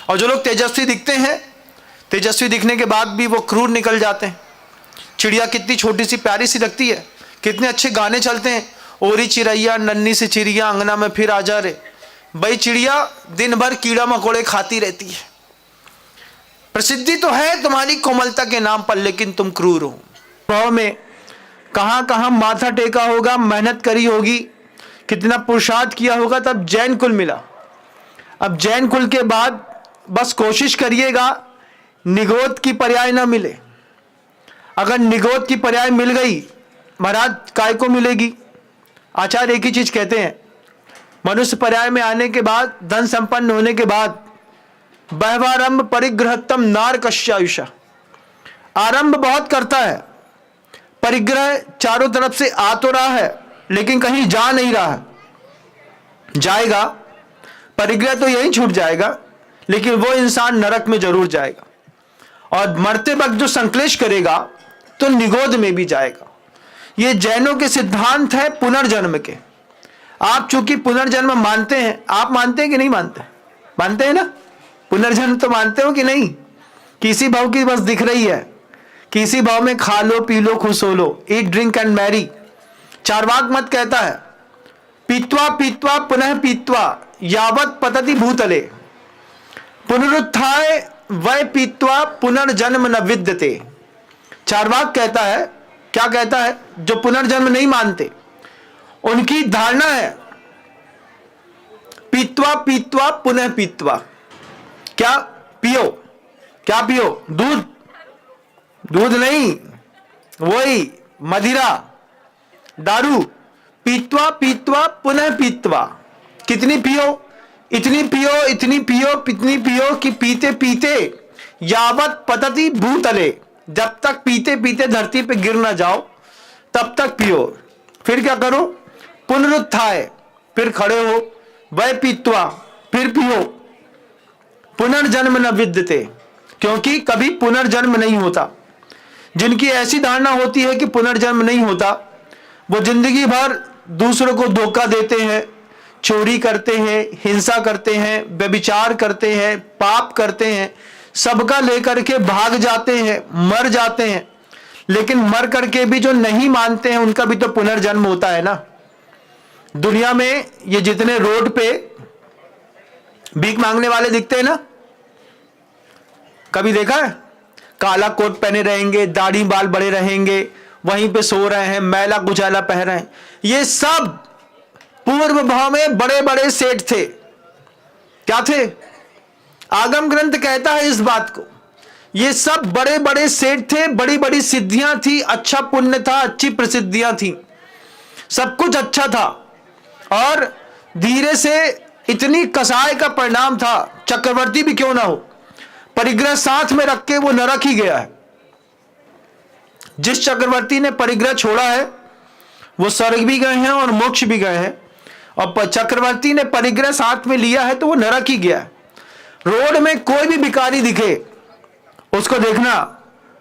और जो लोग तेजस्वी दिखते हैं, तेजस्वी दिखने के बाद भी वो क्रूर निकल जाते हैं। चिड़िया कितनी छोटी सी प्यारी सी लगती है, कितने अच्छे गाने चलते हैं, ओरी चिड़ैया नन्ही सी चिड़िया अंगना में फिर आ जा रे। भाई चिड़िया दिन भर कीड़ा मकोड़े खाती रहती है। प्रसिद्धि तो है तुम्हारी कोमलता के नाम पर, लेकिन तुम क्रूर हो। भाव में कहां कहां माथा टेका होगा, मेहनत करी होगी, कितना पुरुषार्थ किया होगा, तब जैन कुल मिला। अब जैन कुल के बाद बस कोशिश करिएगा निगोद की पर्याय ना मिले। अगर निगोद की पर्याय मिल गई, महाराज काय को मिलेगी? आचार्य एक ही चीज कहते हैं, मनुष्य पर्याय में आने के बाद, धन संपन्न होने के बाद, बहवारंभ परिग्रहतम नार कश्यायुषा, आरंभ बहुत करता है, परिग्रह चारों तरफ से आ तो रहा है लेकिन कहीं जा नहीं रहा है। जाएगा, परिग्रह तो यही छूट जाएगा, लेकिन वो इंसान नरक में जरूर जाएगा। और मरते वक्त जो संक्लेश करेगा तो निगोद में भी जाएगा। ये जैनों के सिद्धांत है पुनर्जन्म के। आप चूंकि पुनर्जन्म मानते हैं, आप मानते हैं कि नहीं मानते? मानते हैं ना? पुनर्जन्म तो मानते हो कि नहीं? किसी भाव की बस दिख रही है, किसी भाव में खा लो पी लो खुश हो लो, eat drink and merry. Charvaka मत कहता है पीत्वा पीत्वा पुनः पीत्वा यावत पतति भूतले, पुनरुत्थाय वै पीत्वा पुनर्जन्म न विद्यते। चार्वाक कहता है, क्या कहता है? जो पुनर्जन्म नहीं मानते उनकी धारणा है पीत्वा पीत्वा पुनः पीत्वा। क्या पियो? क्या पियो? दूध? दूध नहीं, वही मदिरा, दारू। पीत्वा पीत्वा पुनः पीत्वा। कितनी पियो? इतनी पियो, इतनी पियो, इतनी पियो कि पीते पीते यावत पतति भूतले, जब तक पीते पीते धरती पे गिर ना जाओ तब तक पियो। फिर क्या करो? पुनरुत्थाय, फिर खड़े हो, वै पीत्वा, फिर पियो, पुनर्जन्म न विद्यते, क्योंकि कभी पुनर्जन्म नहीं होता। जिनकी ऐसी धारणा होती है कि पुनर्जन्म नहीं होता, वो जिंदगी भर दूसरों को धोखा देते हैं, चोरी करते हैं, हिंसा करते हैं, व्यभिचार करते हैं, पाप करते हैं, सबका लेकर के भाग जाते हैं, मर जाते हैं। लेकिन मर करके भी जो नहीं मानते हैं उनका भी तो पुनर्जन्म होता है ना। दुनिया में ये जितने रोड पे भीख मांगने वाले दिखते हैं ना, कभी देखा है? काला कोट पहने रहेंगे, दाढ़ी बाल बड़े रहेंगे, वहीं पे सो रहे हैं, मैला कुचैला पहन रहे हैं। ये सब पूर्व भाव में बड़े बड़े सेठ थे। क्या थे? आगम ग्रंथ कहता है इस बात को। ये सब बड़े बड़े सेठ थे, बड़ी बड़ी सिद्धियां थी, अच्छा पुण्य था, अच्छी प्रसिद्धियां थी, सब कुछ अच्छा था। और धीरे से इतनी कसाई का परिणाम था, चक्रवर्ती भी क्यों ना हो, परिग्रह साथ में रख के वो नरक ही गया है। जिस चक्रवर्ती ने परिग्रह छोड़ा है वो स्वर्ग भी गए हैं और मोक्ष भी गए हैं, और चक्रवर्ती ने परिग्रह साथ में लिया है तो वो नरक ही गया है। रोड में कोई भी भिखारी दिखे उसको देखना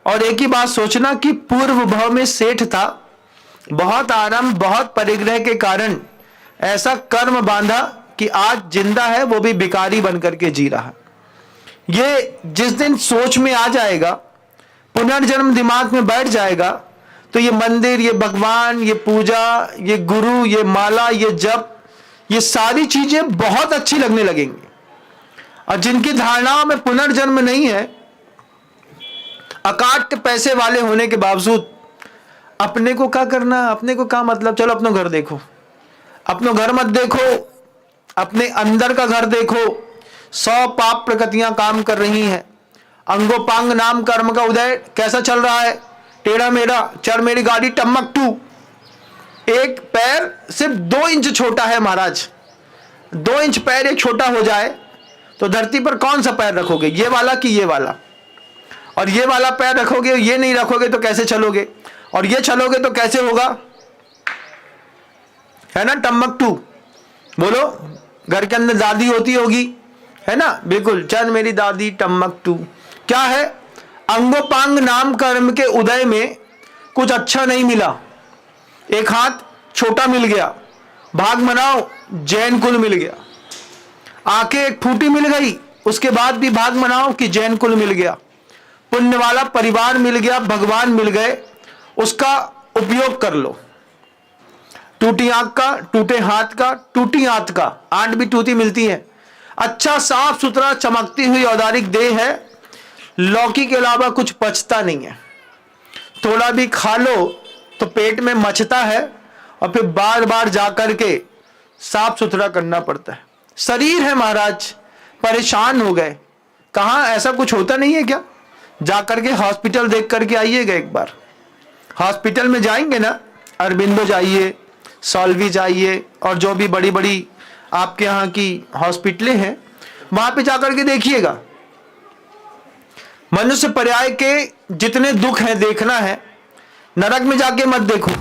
और एक ही बात सोचना कि पूर्व भाव में सेठ था, बहुत आराम, बहुत परिग्रह के कारण ऐसा कर्म बांधा कि आज जिंदा है, वो भी भिखारी बनकर के जी रहा है। ये जिस दिन सोच में आ जाएगा, पुनर्जन्म दिमाग में बैठ जाएगा, तो ये मंदिर, ये भगवान, ये पूजा, ये गुरु, ये माला, ये जप, ये सारी चीजें बहुत अच्छी लगने लगेंगी। और जिनकी धारणाओं में पुनर्जन्म नहीं है, अकाट पैसे वाले होने के बावजूद अपने को क्या करना, अपने को क्या मतलब, चलो अपना घर देखो, अपना घर मत देखो, अपने अंदर का घर देखो। 100 पाप प्रकृतियां काम कर रही हैं, अंगोपांग नाम कर्म का उदय कैसा चल रहा है, टेढ़ा मेढ़ा, चढ़ मेरी गाड़ी टम्मक टू। एक पैर सिर्फ 2 इंच छोटा है महाराज, 2 इंच पैर एक छोटा हो जाए तो धरती पर कौन सा पैर रखोगे, ये वाला कि ये वाला? और ये वाला पैर रखोगे, ये नहीं रखोगे तो कैसे चलोगे? और ये चलोगे तो कैसे होगा? है ना टम्मक टू? बोलो, घर के अंदर दादी होती होगी, है ना? बिल्कुल, चल मेरी दादी टम्मक टू। क्या है? अंगोपांग नाम कर्म के उदय में कुछ अच्छा नहीं मिला, एक हाथ छोटा मिल गया, भाग मनाओ जैन कुल मिल गया, आंखें एक फूटी मिल गई, उसके बाद भी भाग मनाओ कि जैन कुल मिल गया, पुण्य वाला परिवार मिल गया, भगवान मिल गए, उसका उपयोग कर लो। टूटी आंख का, टूटे हाथ का, टूटी आंत का, आंट भी टूटी मिलती है। अच्छा साफ सुथरा चमकती हुई औदारिक देह है, लौकी के अलावा कुछ पचता नहीं है। थोड़ा भी खा लो तो पेट में मचता है और फिर बार बार जाकर के साफ सुथरा करना पड़ता है। शरीर है महाराज, परेशान हो गए। कहाँ ऐसा कुछ होता नहीं है क्या? जाकर के हॉस्पिटल देख करके आइएगा एक बार। हॉस्पिटल में जाएंगे ना, अरबिंदो जाइए, सॉल्वी जाइए, और जो भी बड़ी बड़ी आपके यहाँ की हॉस्पिटलें हैं वहां पे जाकर के देखिएगा। मनुष्य पर्याय के जितने दुख हैं देखना है, नरक में जाके मत देखो,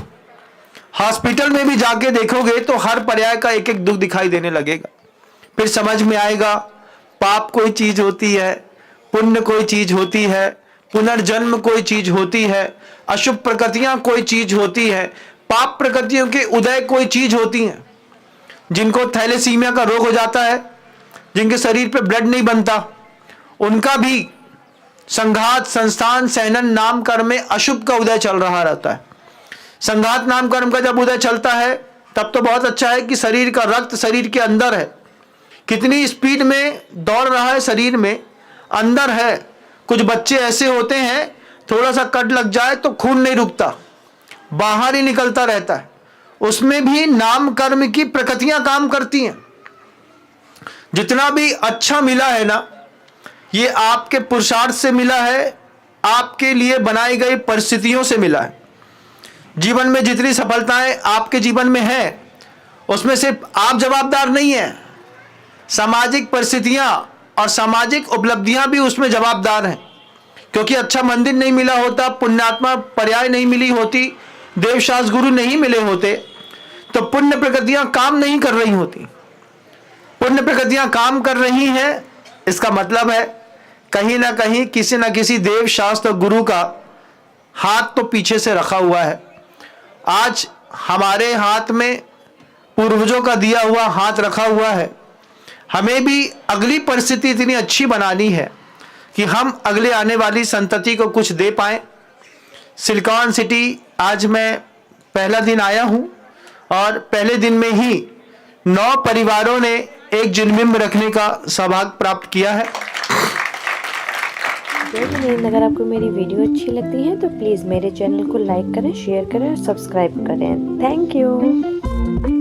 हॉस्पिटल में भी जाके देखोगे तो हर पर्याय का एक एक दुख दिखाई देने लगेगा। फिर समझ में आएगा पाप कोई चीज होती है, पुण्य कोई चीज होती है, पुनर्जन्म कोई चीज होती है, अशुभ प्रकृतियां कोई चीज होती है, पाप प्रकृतियों के उदय कोई चीज होती हैं। जिनको थैलेसीमिया का रोग हो जाता है, जिनके शरीर पे ब्लड नहीं बनता, उनका भी संघात संस्थान सैनन नाम कर्म में अशुभ का उदय चल रहा रहता है। संघात नाम कर्म का जब उदय चलता है तब तो बहुत अच्छा है कि शरीर का रक्त शरीर के अंदर है, कितनी स्पीड में दौड़ रहा है, शरीर में अंदर है। कुछ बच्चे ऐसे होते हैं थोड़ा सा कट लग जाए तो खून नहीं रुकता, बाहर ही निकलता रहता है। उसमें भी नाम कर्म की प्रकृतियां काम करती हैं। जितना भी अच्छा मिला है ना, ये आपके पुरुषार्थ से मिला है, आपके लिए बनाई गई परिस्थितियों से मिला है। जीवन में जितनी सफलताएं आपके जीवन में हैं, उसमें सिर्फ आप जवाबदार नहीं हैं, सामाजिक परिस्थितियां और सामाजिक उपलब्धियां भी उसमें जवाबदार हैं। क्योंकि अच्छा मंदिर नहीं मिला होता, पुण्यात्मा पर्याय नहीं मिली होती, देवशास्त्र गुरु नहीं मिले होते, तो पुण्य प्रकृतियां काम नहीं कर रही होती। पुण्य प्रकृतियां काम कर रही हैं, इसका मतलब है कहीं ना कहीं किसी न किसी देव शास्त्र गुरु का हाथ तो पीछे से रखा हुआ है। आज हमारे हाथ में पूर्वजों का दिया हुआ हाथ रखा हुआ है। हमें भी अगली परिस्थिति इतनी अच्छी बनानी है कि हम अगले आने वाली संतति को कुछ दे पाएं। सिलिकॉन सिटी आज मैं पहला दिन आया हूं और पहले दिन में ही 9 परिवारों ने एक जिनबिंब रखने का सौभाग्य प्राप्त किया है। जय हिंद। अगर आपको मेरी वीडियो अच्छी लगती है तो प्लीज़ मेरे चैनल को लाइक करें, शेयर करें और सब्सक्राइब करें। Thank you.